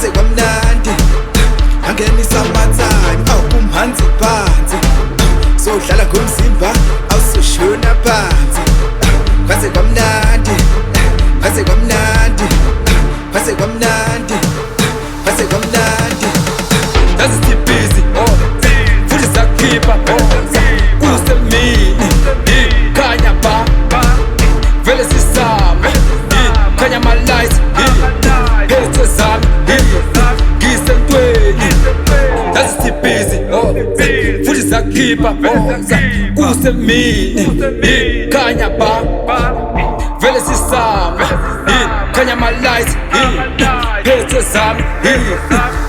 kwase kwamnandi angenisa amatime awukumhanzi phansi sodlala ngomzimba awusoshona phansi kwase kwamnandi kwase kwamnandi kwase kwamnandi kwase kwamnandi yazi busy futhi sakhipha kusemini khanya ba vele sisama khanya my lights phethe zami ngisentweni yazi busy futhi sakhipha kusemini khanya ba vele sisama khanya my lights phethe zami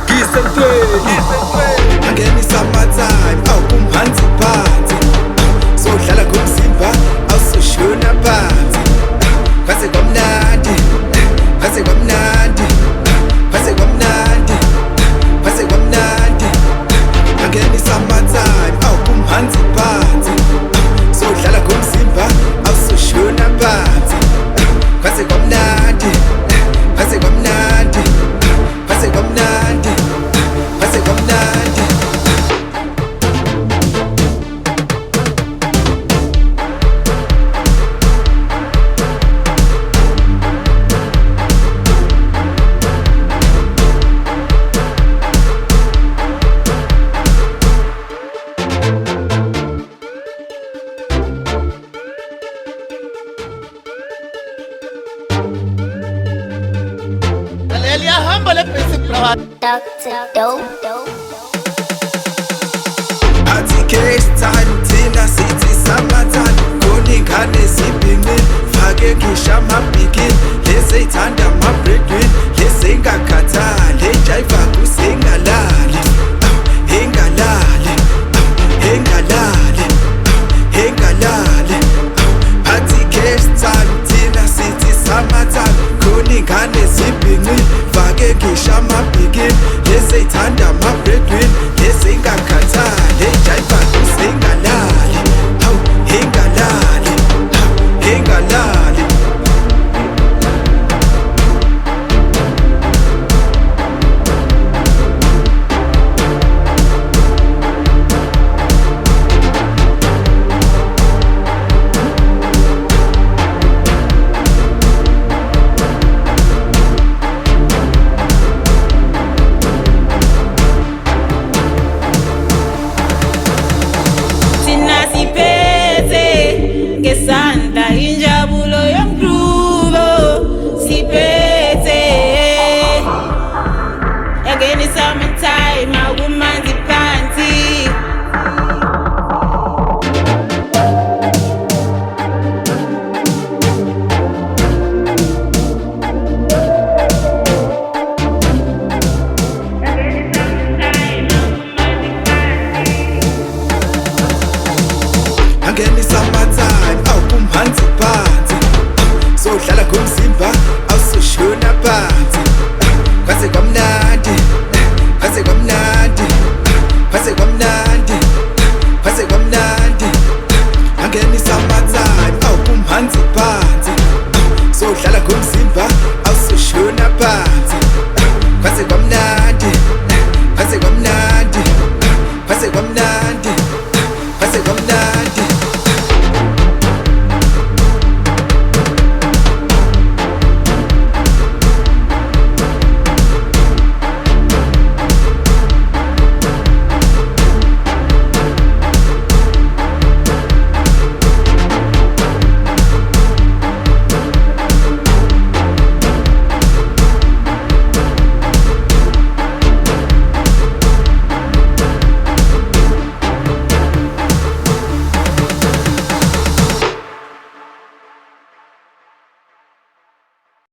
ngisentweni angenisa amatime awukumhanzi phansi sodlala ngomzimba awusoshona phansi kwase kwamnandi kwase kwamnandi kwase kwamnandi kwase kwamnandi angenisa amatime awukumhanzi phansi sodlala ngomzimba awusoshona phansi kwase kwamnandi kwase kwamnandi kwase kwamnandi kwase kwamnandi liyahamba lebhesi bra Dr. Dope. athi cash time thina sithi summertime koningane zibhinqi fake ngisha amabhiki lezi ey'thanda ama-breadwin lezi engakhathali ejayiva kusengalali engalali engalali engalali athi cash time thina sithi summertime koningane zibhinqi fake ngisha amabhiki lezi ey'thanda ama-breadwin lezi engakhathali